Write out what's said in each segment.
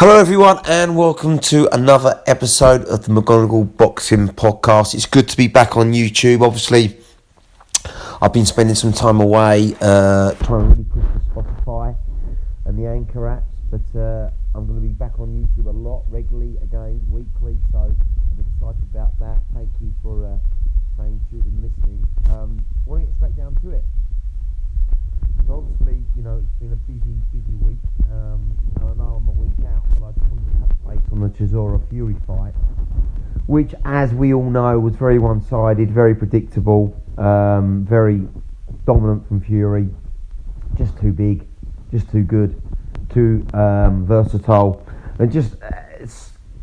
Hello everyone and welcome to another episode of the McGonagall Boxing Podcast. It's good to be back on YouTube. Obviously, I've been spending some time away trying to really push the Spotify and the Anchor apps, but I'm going to be back on YouTube a lot, regularly, again, weekly, so I'm excited about that. Thank you for staying tuned and listening. I want to get straight down to it. So obviously, it's been a busy week, and I know I'm a week out, but I just wanted to touch base on the Chisora Fury fight, which, as we all know, was very one-sided, very predictable, very dominant from Fury, just too big, just too good, too versatile, and just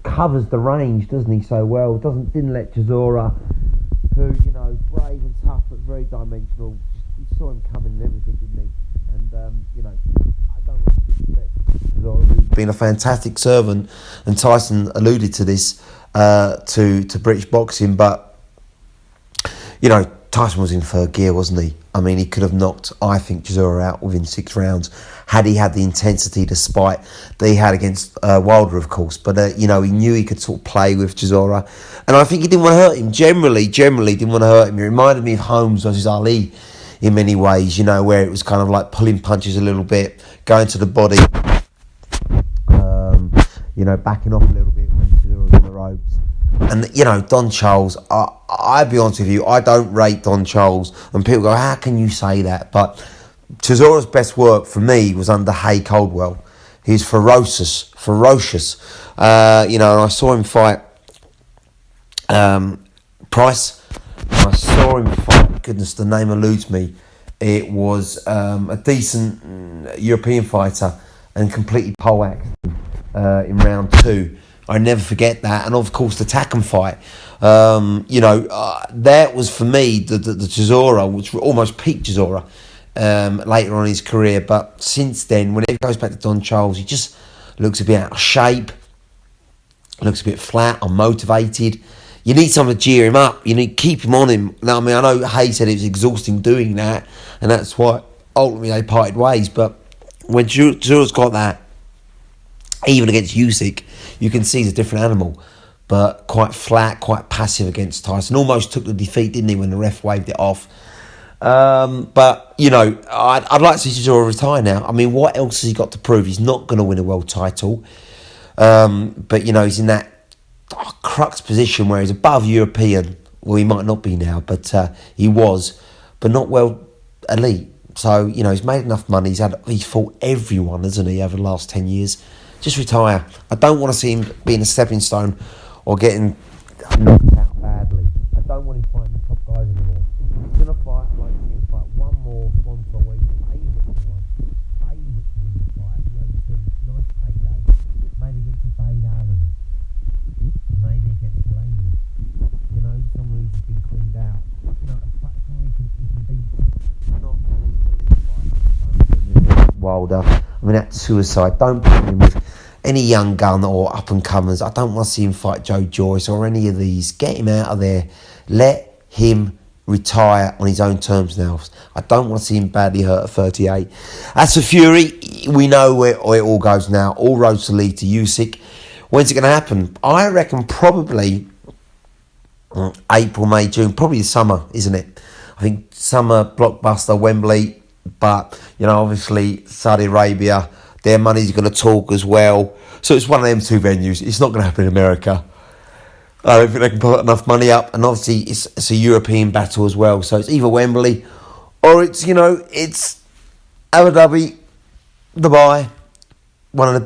covers the range, doesn't he, so well. Didn't let Chisora, who, brave and tough, but very dimensional, you saw him coming and everything, didn't he? And, I don't want to disrespect Chisora, who's been a fantastic servant, and Tyson alluded to this, to British boxing, but, Tyson was in third gear, wasn't he? I mean, he could have knocked, I think, Chisora out within 6 rounds, had he had the intensity, despite that he had against Wilder, of course. But, he knew he could sort of play with Chisora. And I think he didn't want to hurt him. Generally didn't want to hurt him. It reminded me of Holmes versus Ali in many ways, where it was kind of like pulling punches a little bit, going to the body, backing off a little bit when Chisora was on the ropes. And, Don Charles, I'll be honest with you, I don't rate Don Charles. And people go, how can you say that? But Chisora's best work for me was under Hay Caldwell. He's ferocious. And I saw him fight Price. I saw him fight, goodness, the name eludes me. It was a decent European fighter and completely pole-axed in round 2. I never forget that. And of course the Takam fight, that was for me the Chisora, which almost peaked Chisora later on in his career. But since then, whenever he goes back to Don Charles, he just looks a bit out of shape, looks a bit flat, unmotivated. You need someone to cheer him up. You need to keep him on him. Now, I mean, I know Hay said it was exhausting doing that, and that's why ultimately they parted ways. But when Chisora's got that, even against Usyk, you can see he's a different animal, but quite flat, quite passive against Tyson. Almost took the defeat, didn't he, when the ref waved it off. But, I'd like to see Chisora retire now. I mean, what else has he got to prove? He's not going to win a world title. But, he's in that crux position where he's above European. Well, he might not be now, but he was, but not well elite. So, he's made enough money. He's fought everyone, hasn't he, over the last 10 years. Just retire. I don't want to see him being a stepping stone or getting knocked out badly. I don't want him fighting the top guys anymore. He's going to fight, I'd like to see him fight one more sponsor where he's favourite to win. Favourite to win the fight. Nice payday. Maybe against Bade Allen. Maybe against Laney. Someone who's been cleaned out. Someone he can beat. Not Wilder. I mean, that's suicide. Don't put him with any young gun or up-and-comers. I don't want to see him fight Joe Joyce or any of these. Get him out of there. Let him retire on his own terms now. I don't want to see him badly hurt at 38. As for Fury, we know where it all goes now. All roads to lead to Usyk. When's it going to happen? I reckon probably April, May, June. Probably the summer, isn't it? I think summer, blockbuster, Wembley. But, obviously, Saudi Arabia, their money's going to talk as well. So it's one of them two venues. It's not going to happen in America. I don't think they can put enough money up. And obviously, it's a European battle as well. So it's either Wembley or it's Abu Dhabi, Dubai. One of the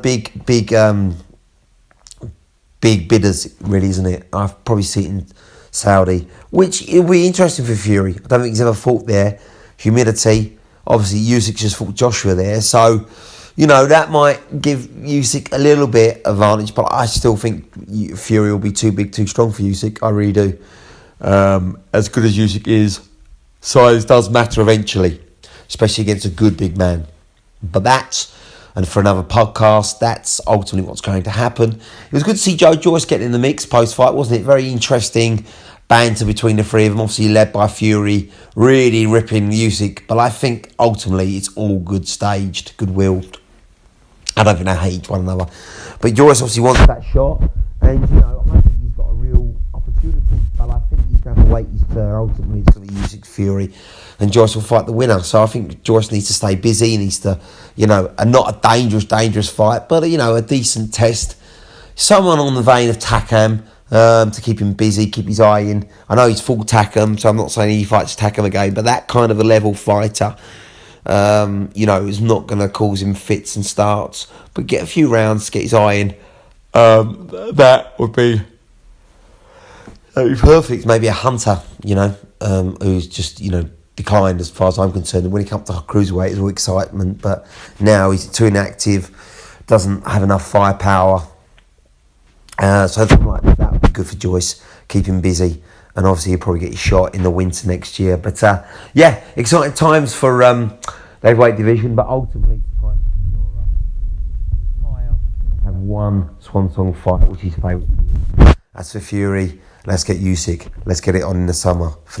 big bidders, really, isn't it? I've probably seen it in Saudi, which it'll be interesting for Fury. I don't think he's ever fought there. Humidity. Obviously, Usyk just fought Joshua there. So, that might give Usyk a little bit advantage. But I still think Fury will be too big, too strong for Usyk. I really do. As good as Usyk is, size does matter eventually. Especially against a good big man. But and for another podcast, that's ultimately what's going to happen. It was good to see Joe Joyce getting in the mix post-fight, wasn't it? Very interesting banter between the three of them, obviously led by Fury, really ripping Usyk. But I think ultimately it's all good staged, good-willed. I don't think they hate one another. But Joyce obviously wants that shot, and I think he's got a real opportunity. But I think he's going to wait his turn. Ultimately, it's going to be Usyk Fury, and Joyce will fight the winner. So I think Joyce needs to stay busy. He needs to, and not a dangerous fight, but a decent test. Someone on the vein of Takam. To keep him busy, keep his eye in. I know he's full Takam, so I'm not saying he fights Takam again, but that kind of a level fighter, is not going to cause him fits and starts, but get a few rounds, get his eye in. That would be perfect. Maybe a Hunter, who's just, declined as far as I'm concerned. And when he comes to cruiserweight, it's all excitement, but now he's too inactive, doesn't have enough firepower. So something like that would be good for Joyce, keep him busy, and obviously he'll probably get his shot in the winter next year. But exciting times for the heavyweight division, but ultimately it's time for Chisora to have one swan song fight, which is favourite. As for Fury, let's get Usyk, let's get it on in the summer for the